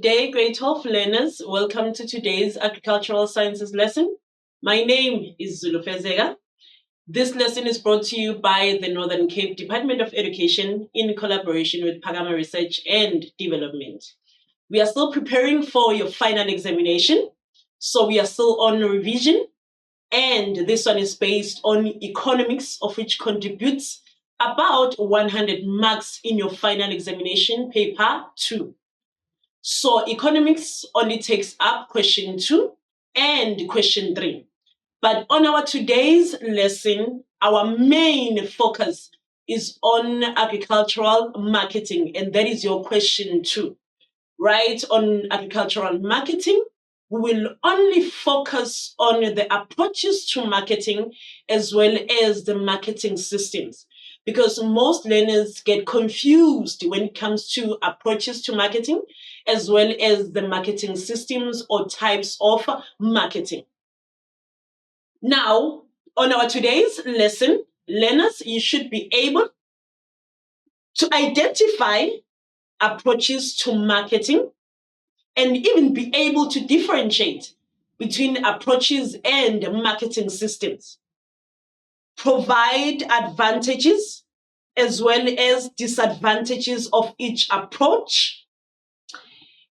day, grade 12 learners. Welcome to today's agricultural sciences lesson. My name is Zulu Fezega. This lesson is brought to you by the Northern Cape Department of Education in collaboration with Pagama Research and Development. We are still preparing for your final examination, so we are still on revision, and this one is based on economics, of which contributes about 100 marks in your final examination paper 2. So economics only takes up question 2 and question 3. But on our today's lesson, our main focus is on agricultural marketing, and that is your question 2. Right? On agricultural marketing, we will only focus on the approaches to marketing as well as the marketing systems, because most learners get confused when it comes to approaches to marketing as well as the marketing systems or types of marketing. Now, on our today's lesson, learners, you should be able to identify approaches to marketing and even be able to differentiate between approaches and marketing systems. Provide advantages as well as disadvantages of each approach.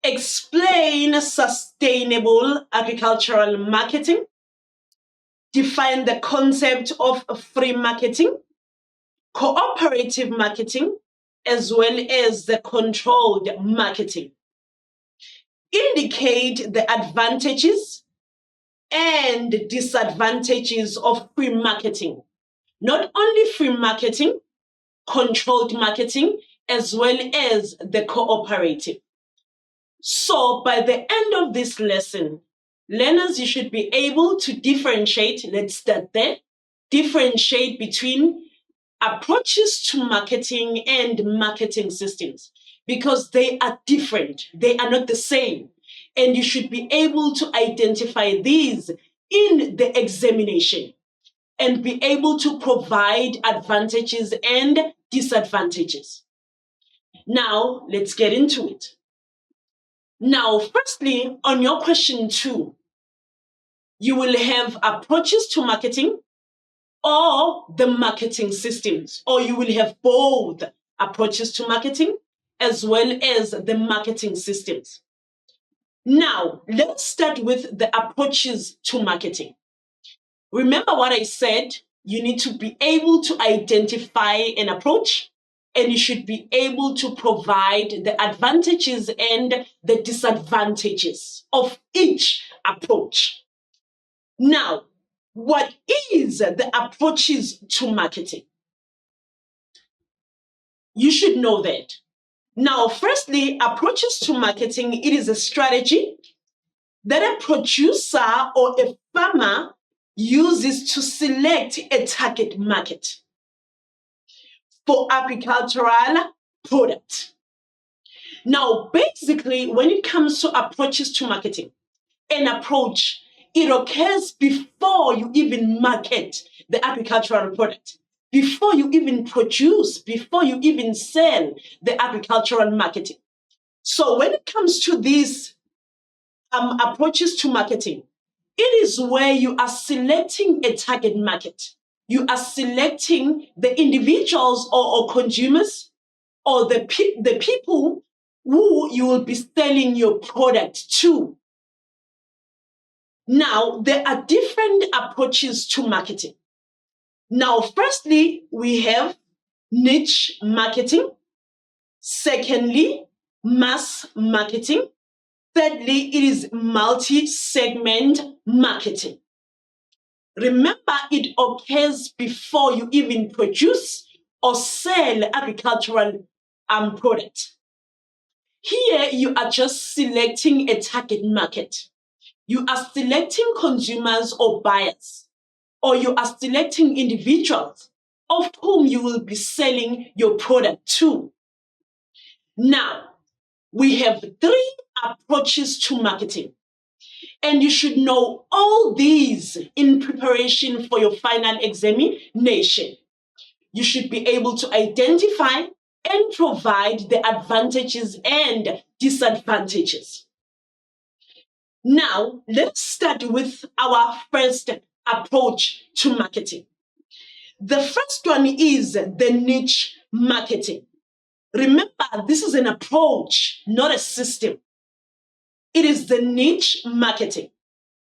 Explain sustainable agricultural marketing. Define the concept of free marketing, cooperative marketing, as well as the controlled marketing. Indicate the advantages and disadvantages of free marketing. Not only free marketing, controlled marketing, as well as the cooperative. So by the end of this lesson, learners, you should be able to differentiate, let's start there, differentiate between approaches to marketing and marketing systems, because they are different. They are not the same. And you should be able to identify these in the examination and be able to provide advantages and disadvantages. Now, let's get into it. Now, firstly, on your question 2, you will have approaches to marketing or the marketing systems, or you will have both approaches to marketing as well as the marketing systems. Now, let's start with the approaches to marketing. Remember what I said, you need to be able to identify an approach, and you should be able to provide the advantages and the disadvantages of each approach. Now, what is the approaches to marketing? You should know that. Now, firstly, approaches to marketing, it is a strategy that a producer or a farmer uses to select a target market for agricultural product. Now, basically, when it comes to approaches to marketing, an approach, it occurs before you even market the agricultural product, before you even produce, before you even sell the agricultural marketing. So when it comes to these approaches to marketing, it is where you are selecting a target market. You are selecting the individuals or consumers or the people who you will be selling your product to. Now, there are different approaches to marketing. Now, firstly, we have niche marketing. Secondly, mass marketing. Thirdly, it is multi-segment marketing. Remember, it occurs before you even produce or sell agricultural product. Here, you are just selecting a target market. You are selecting consumers or buyers, or you are selecting individuals of whom you will be selling your product to. Now, we have 3 approaches to marketing, and you should know all these in preparation for your final examination. You should be able to identify and provide the advantages and disadvantages. Now, let's start with our first approach to marketing. The first one is the niche marketing. Remember, this is an approach, not a system. It is the niche marketing.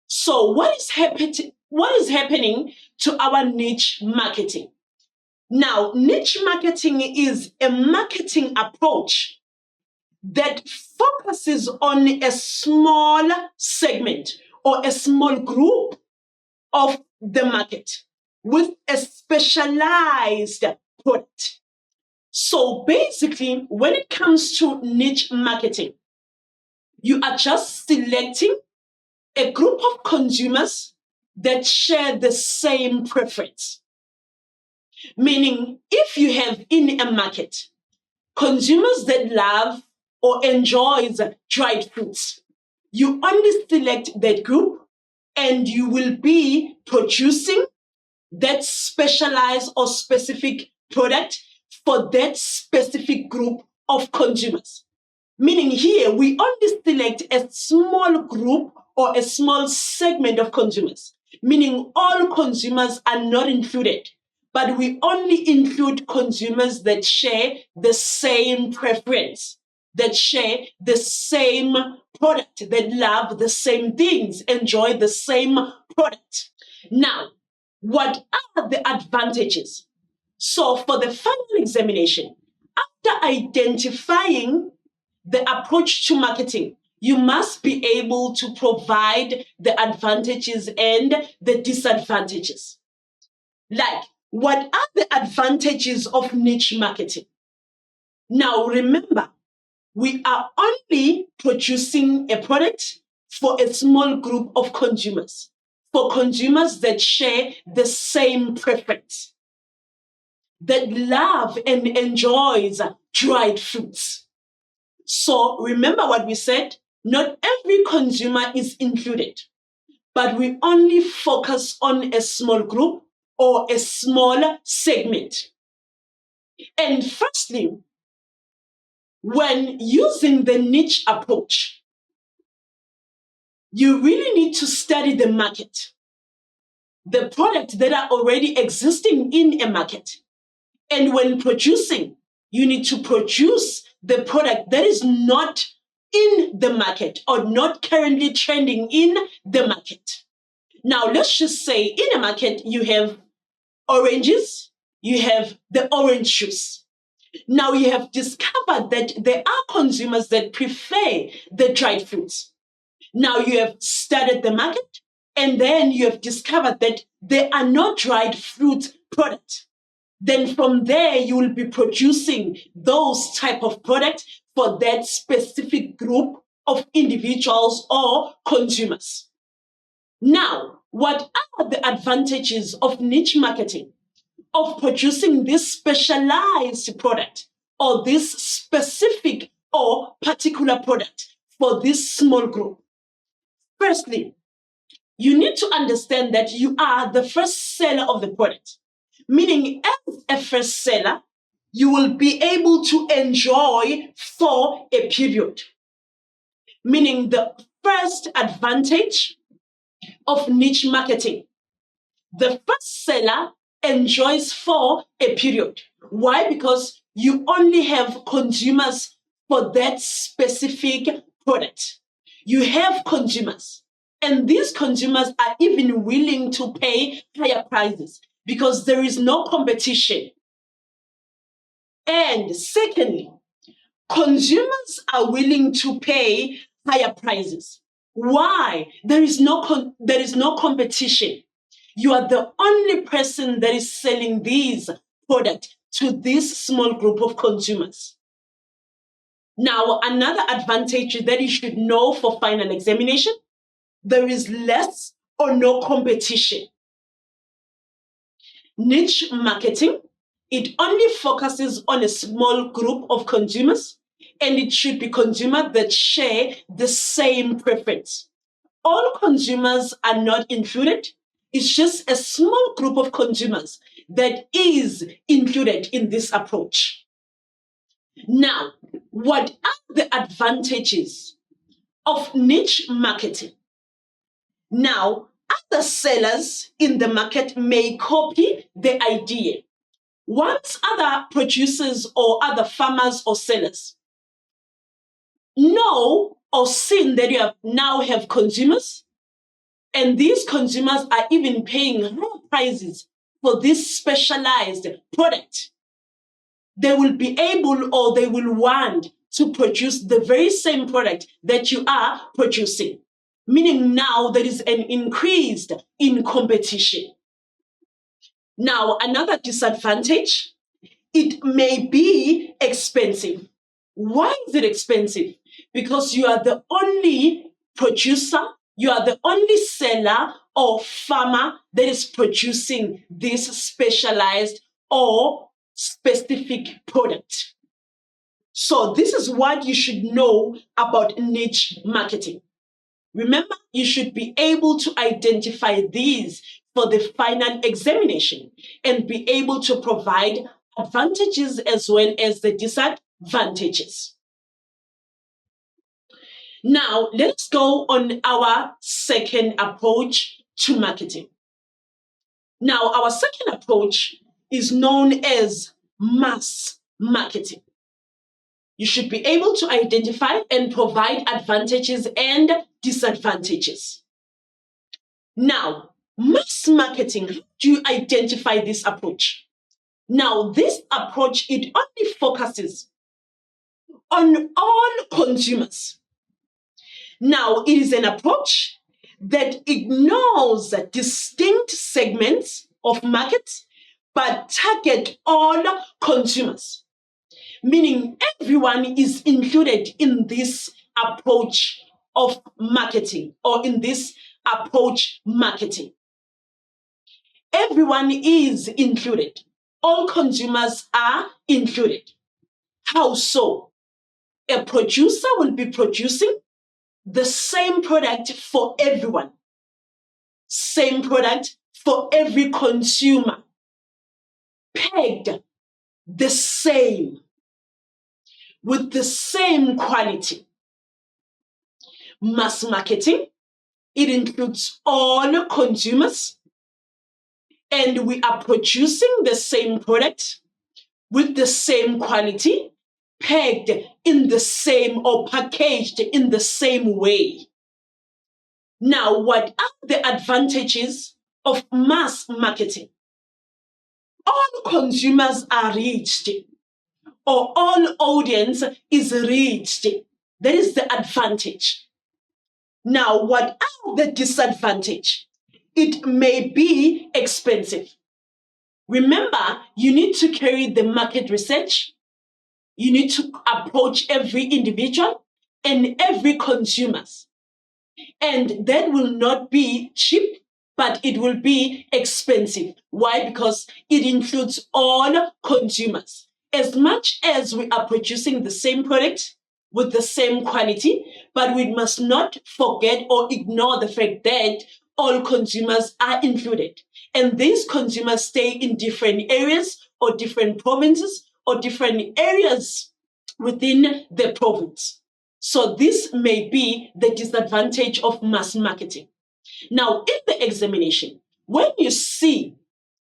So what is happening to our niche marketing? Now, niche marketing is a marketing approach that focuses on a small segment or a small group of the market with a specialized product. So basically, when it comes to niche marketing, you are just selecting a group of consumers that share the same preference. Meaning, if you have in a market consumers that love or enjoys dried fruits, you only select that group and you will be producing that specialized or specific product for that specific group of consumers. Meaning here, we only select a small group or a small segment of consumers, meaning all consumers are not included, but we only include consumers that share the same preference, that share the same product, that love the same things, enjoy the same product. Now, what are the advantages? So for the final examination, after identifying the approach to marketing, you must be able to provide the advantages and the disadvantages. Like, what are the advantages of niche marketing? Now, remember, we are only producing a product for a small group of consumers, for consumers that share the same preference, that love and enjoys dried fruits. So remember what we said, not every consumer is included, but we only focus on a small group or a small segment. And firstly, when using the niche approach, you really need to study the market, the products that are already existing in a market. And when producing, you need to produce the product that is not in the market or not currently trending in the market. Now, let's just say in a market, you have oranges, you have the orange juice. Now, you have discovered that there are consumers that prefer the dried fruits. Now, you have studied the market, and then you have discovered that there are no dried fruit products. Then from there, you will be producing those type of products for that specific group of individuals or consumers. Now, what are the advantages of niche marketing, of producing this specialized product or this specific or particular product for this small group? Firstly, you need to understand that you are the first seller of the product. Meaning, as a first seller, you will be able to enjoy for a period. Meaning, the first advantage of niche marketing, the first seller enjoys for a period. Why? Because you only have consumers for that specific product. You have consumers, and these consumers are even willing to pay higher prices because there is no competition. And secondly, consumers are willing to pay higher prices. Why? There is no competition. You are the only person that is selling these products to this small group of consumers. Now, another advantage that you should know for final examination, there is less or no competition. Niche marketing, it only focuses on a small group of consumers, and it should be consumers that share the same preference. All consumers are not included. It's just a small group of consumers that is included in this approach. Now, what are the advantages of niche marketing? Now, other sellers in the market may copy the idea. Once other producers or other farmers or sellers know or seen that you now have consumers, and these consumers are even paying high prices for this specialized product, they will be able or they will want to produce the very same product that you are producing. Meaning now there is an increase in competition. Now, another disadvantage, it may be expensive. Why is it expensive? Because you are the only producer, you are the only seller or farmer that is producing this specialized or specific product. So this is what you should know about niche marketing. Remember, you should be able to identify these for the final examination and be able to provide advantages as well as the disadvantages. Now, let's go on our second approach to marketing. Now, our second approach is known as mass marketing. You should be able to identify and provide advantages and disadvantages. Now, mass marketing, how do you identify this approach? Now, this approach, it only focuses on all consumers. Now, it is an approach that ignores distinct segments of markets, but target all consumers. Meaning everyone is included in this approach of marketing or in this approach marketing. Everyone is included. All consumers are included. How so? A producer will be producing the same product for everyone. Same product for every consumer. Pegged the same, with the same quality. Mass marketing, it includes all consumers, and we are producing the same product with the same quality, pegged in the same or packaged in the same way. Now, what are the advantages of mass marketing? All consumers are reached, or all audience is reached. That is the advantage. Now, what are the disadvantage? It may be expensive. Remember, you need to carry the market research. You need to approach every individual and every consumer. And that will not be cheap, but it will be expensive. Why? Because it includes all consumers. As much as we are producing the same product with the same quality, but we must not forget or ignore the fact that all consumers are included. And these consumers stay in different areas or different provinces or different areas within the province. So this may be the disadvantage of mass marketing. Now, in the examination, when you see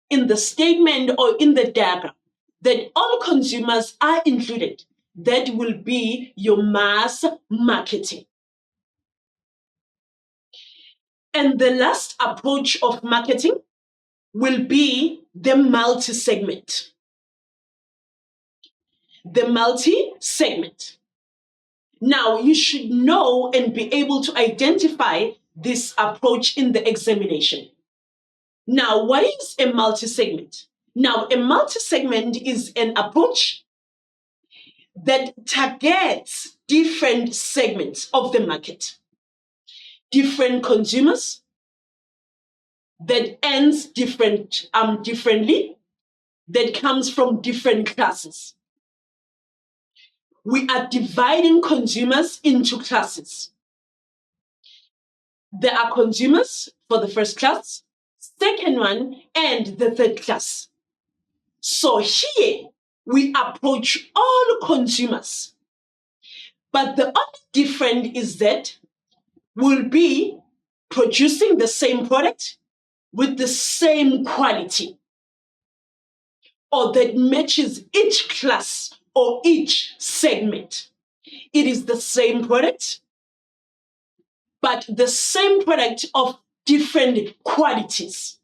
in the statement or in the diagram that all consumers are included, that will be your mass marketing. And the last approach of marketing will be the multi-segment. The multi-segment. Now, you should know and be able to identify this approach in the examination. Now, what is a multi-segment? Now, a multi-segment is an approach that targets different segments of the market, different consumers, that ends differently, that comes from different classes. We are dividing consumers into classes. There are consumers for the first class, second one, and the third class. So here, we approach all consumers. But the only difference is that we'll be producing the same product with the same quality, or that matches each class or each segment. It is the same product, but the same product of different qualities.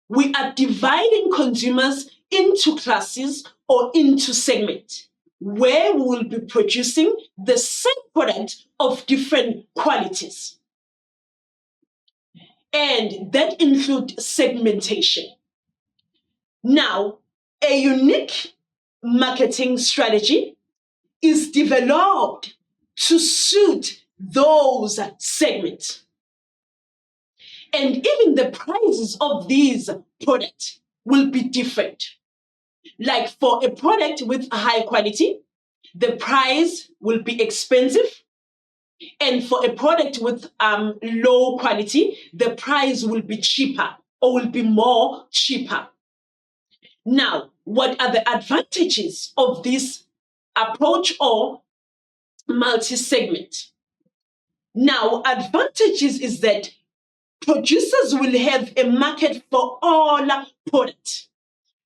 We are dividing consumers into classes or into segments where we will be producing the same product of different qualities. And that includes segmentation. Now, a unique marketing strategy is developed to suit those segments. And even the prices of these products will be different. Like for a product with high quality, the price will be expensive. And for a product with low quality, the price will be cheaper or will be more cheaper. Now, what are the advantages of this approach or multi-segment? Now, advantages is that producers will have a market for all products.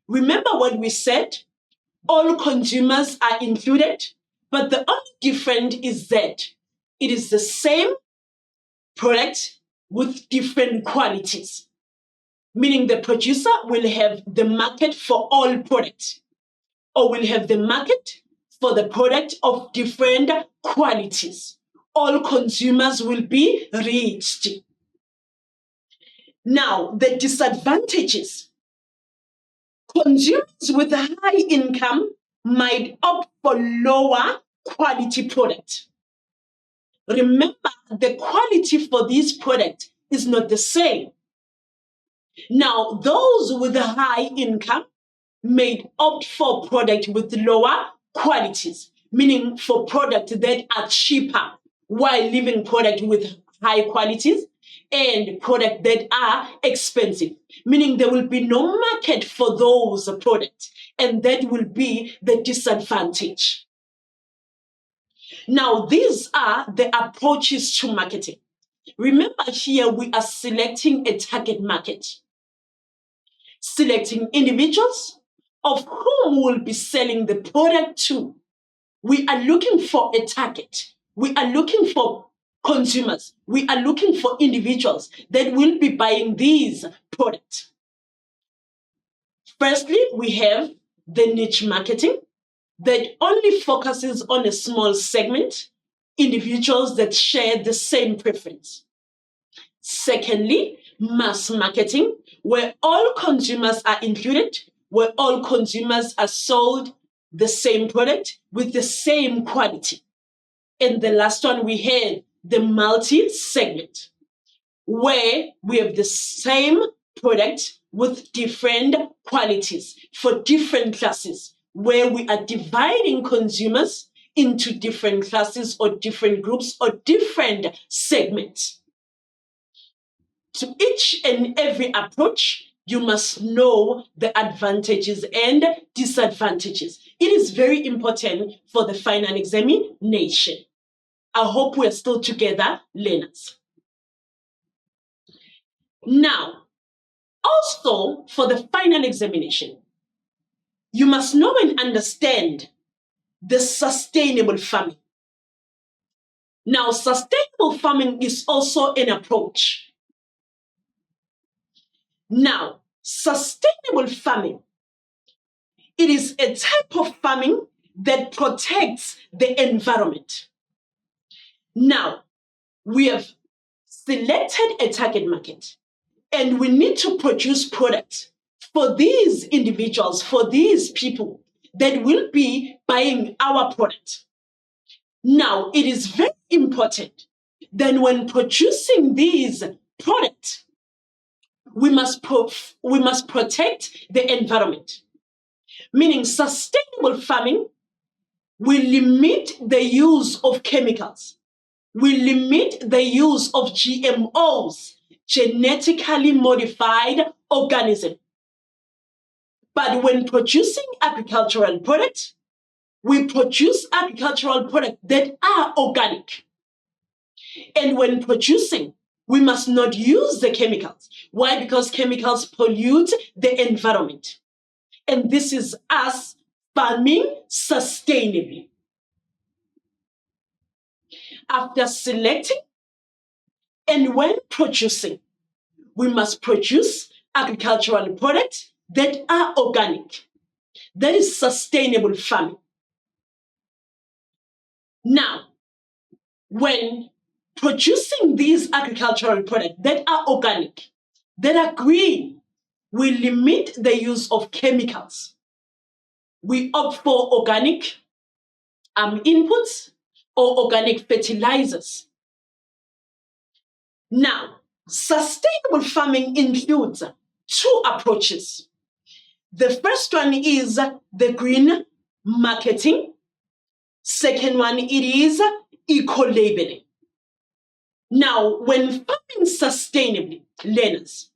Remember what we said? All consumers are included, but the only difference is that it is the same product with different qualities. Meaning the producer will have the market for all products, or will have the market for the product of different qualities. All consumers will be reached. Now, the disadvantages. Consumers with a high income might opt for lower quality product. Remember, the quality for this product is not the same. Now, those with a high income may opt for product with lower qualities, meaning for products that are cheaper, while leaving product with high qualities and products that are expensive, meaning there will be no market for those products, and that will be the disadvantage. Now, these are the approaches to marketing. Remember here, we are selecting a target market, selecting individuals of whom we will be selling the product to. We are looking for a target. We are looking for consumers. We are looking for individuals that will be buying these products. Firstly, we have the niche marketing that only focuses on a small segment, individuals that share the same preference. Secondly, mass marketing, where all consumers are included, where all consumers are sold the same product with the same quality. And the last one, we have the multi-segment, where we have the same product with different qualities for different classes, where we are dividing consumers into different classes or different groups or different segments. To each and every approach, you must know the advantages and disadvantages. It is very important for the final examination. I hope we're still together, learners. Now, also for the final examination, you must know and understand the sustainable farming. Now, sustainable farming is also an approach. Now, sustainable farming, it is a type of farming that protects the environment. Now, we have selected a target market, and we need to produce products for these individuals, for these people that will be buying our product. Now, it is very important that when producing these products, we must protect the environment. Meaning sustainable farming will limit the use of chemicals, will limit the use of GMOs, genetically modified organisms. But when producing agricultural products, we produce agricultural products that are organic. And when producing, We must not use the chemicals. Why? Because chemicals pollute the environment. And this is us farming sustainably. After selecting and when producing, we must produce agricultural products that are organic. That is sustainable farming. Now, when producing these agricultural products that are organic, that are green, we limit the use of chemicals. We opt for organic inputs or organic fertilizers. Now, sustainable farming includes two approaches. The first one is the green marketing. Second one, it is eco-labeling. Now, when farming sustainably, learners,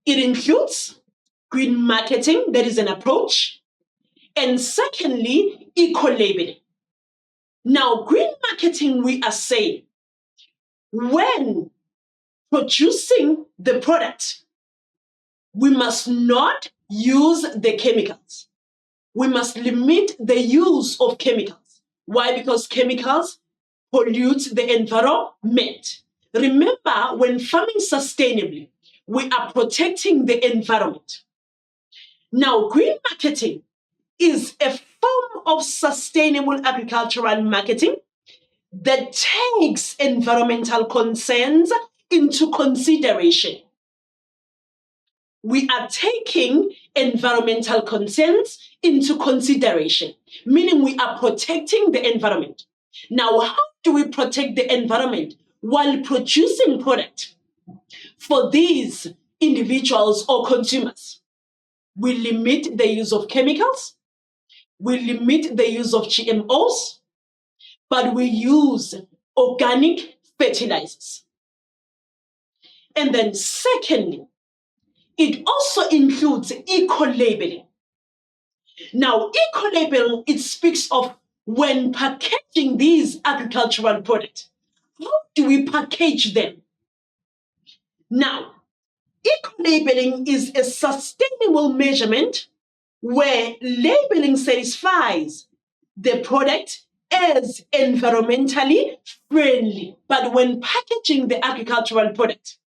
it includes green marketing, that is an approach, and secondly, eco-labeling. Now, green marketing, we are saying, when producing the product, we must not use the chemicals. We must limit the use of chemicals. Why? Because chemicals pollute the environment. Remember, when farming sustainably, we are protecting the environment. Now, green marketing is a form of sustainable agricultural marketing that takes environmental concerns into consideration. We are taking environmental concerns into consideration, meaning we are protecting the environment. Now, how do we protect the environment while producing product for these individuals or consumers? We limit the use of chemicals, we limit the use of GMOs, but we use organic fertilizers. And then secondly, it also includes eco-labeling. Now, eco-labeling, it speaks of when packaging these agricultural products. How do we package them? Now, eco-labeling is a sustainable measurement where labeling satisfies the product as environmentally friendly. But when packaging the agricultural product,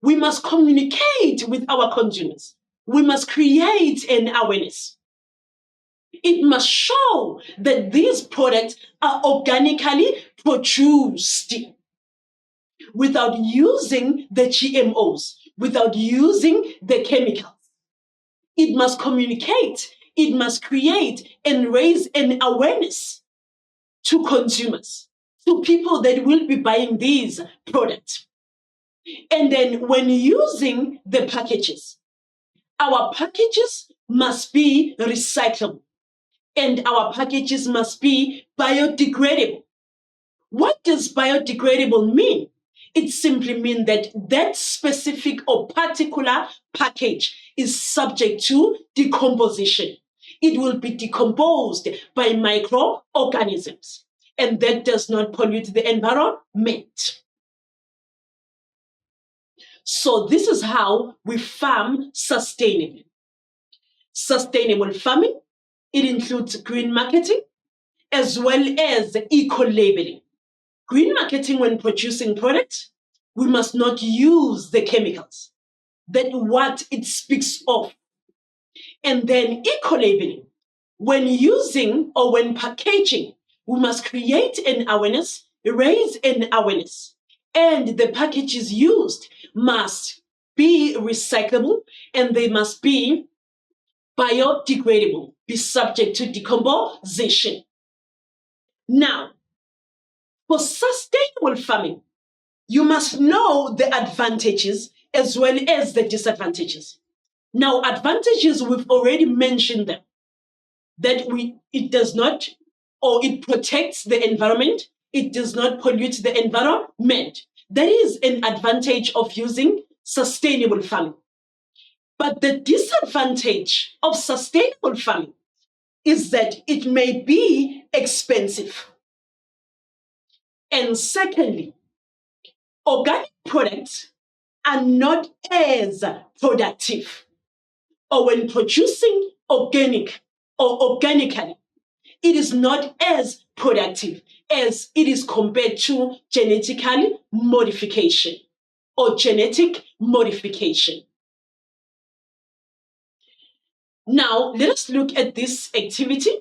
we must communicate with our consumers. We must create an awareness. It must show that these products are organically produced without using the GMOs, without using the chemicals. It must communicate, it must create and raise an awareness to consumers, to people that will be buying these products. And then when using the packages, our packages must be recyclable and our packages must be biodegradable. What does biodegradable mean? It simply means that that specific or particular package is subject to decomposition. It will be decomposed by microorganisms, and that does not pollute the environment. So this is how we farm sustainably. Sustainable farming, it includes green marketing as well as eco-labeling. Green marketing, when producing products, we must not use the chemicals. That's what it speaks of. And then eco-labeling, when using or when packaging, we must create an awareness, raise an awareness. And the packages used must be recyclable and they must be biodegradable, be subject to decomposition. Now, for sustainable farming, you must know the advantages as well as the disadvantages. Now, advantages, we've already mentioned them, that it does not, or it protects the environment, it does not pollute the environment. That is an advantage of using sustainable farming. But the disadvantage of sustainable farming is that it may be expensive. And secondly, Organic products are not as productive, or when producing organic or organically, it is not as productive as it is compared to genetically modification or genetic modification. Now, let us look at this activity.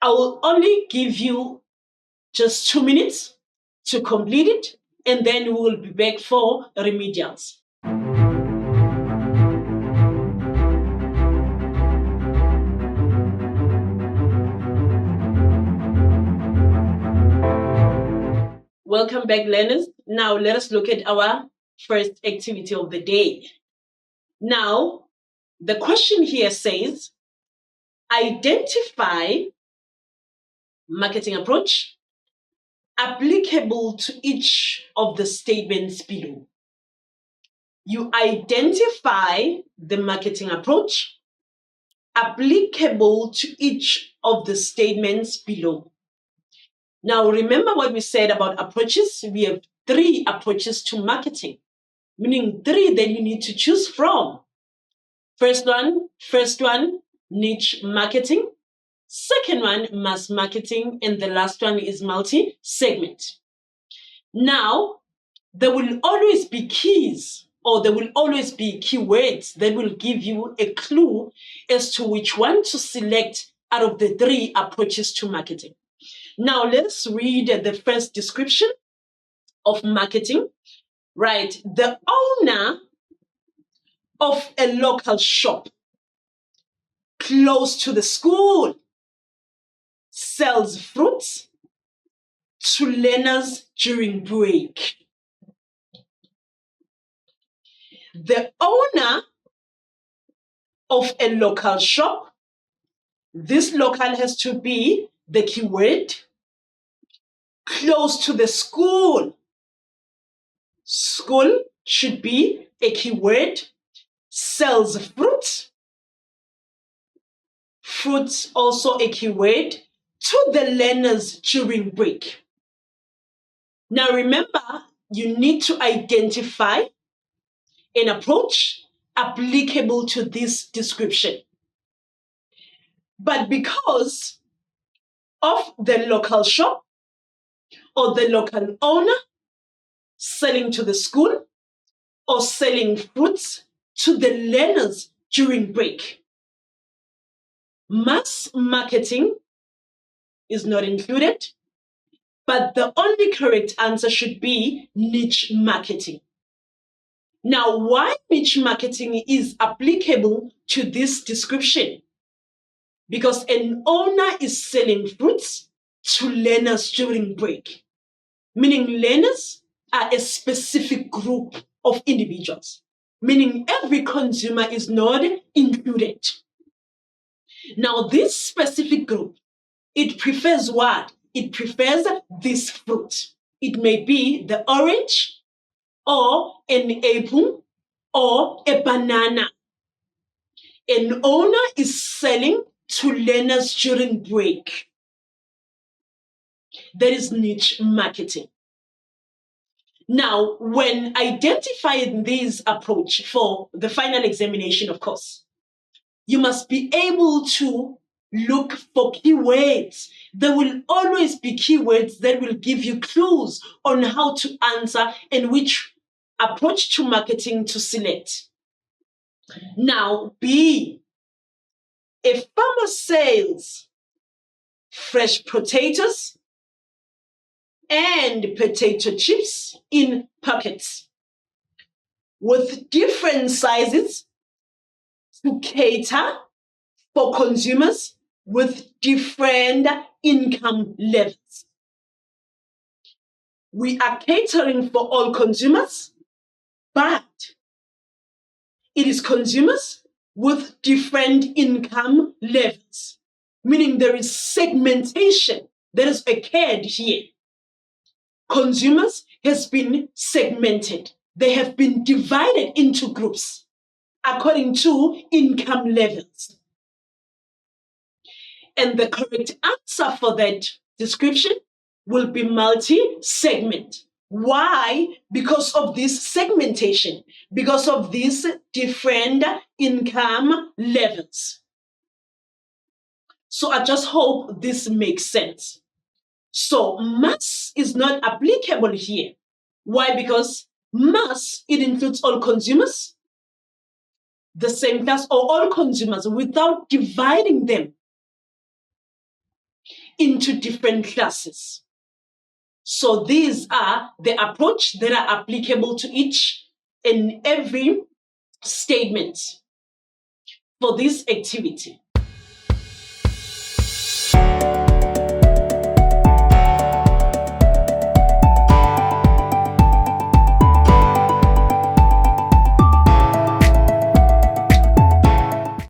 I will only give you just 2 minutes to complete it, and then we will be back for remedials. Welcome back, learners. Now let us look at our first activity of the day. Now, the question here says, identify marketing approach applicable to each of the statements below. You identify the marketing approach applicable to each of the statements below. Now, remember what we said about approaches? We have 3 approaches to marketing, meaning 3 that you need to choose from. First one, niche marketing. Second one, mass marketing. And the last one is multi-segment. Now, there will always be keys, or there will always be keywords that will give you a clue as to which one to select out of the 3 approaches to marketing. Now, let's read the first description of marketing. Right, the owner of a local shop close to the school sells fruits to learners during break. The owner of a local shop, this local has to be the keyword, close to the school. School should be a keyword, sells fruit. Fruits also a keyword, to the learners during break. Now remember, you need to identify an approach applicable to this description. But because of the local shop or the local owner selling to the school or selling fruits to the learners during break, mass marketing is not included, but the only correct answer should be niche marketing. Now, why niche marketing is applicable to this description? Because an owner is selling fruits to learners during break, meaning learners are a specific group of individuals, meaning every consumer is not included. Now, this specific group, it prefers what? It prefers this fruit. It may be the orange or an apple or a banana. An owner is selling to learners during break. That is niche marketing. Now, when identifying this approach for the final examination, of course, you must be able to look for keywords. There will always be keywords that will give you clues on how to answer and which approach to marketing to select. Now, B, a farmer sells fresh potatoes and potato chips in packets with different sizes to cater for consumers with different income levels. We are catering for all consumers, but it is consumers with different income levels, meaning there is segmentation that has occurred here. Consumers has been segmented. They have been divided into groups according to income levels. And the correct answer for that description will be multi-segment. Why? Because of this segmentation, because of these different income levels. So I just hope this makes sense. So mass is not applicable here. Why? Because mass, it includes all consumers, the same class, or all consumers without dividing them into different classes. So these are the approach that are applicable to each and every statement for this activity.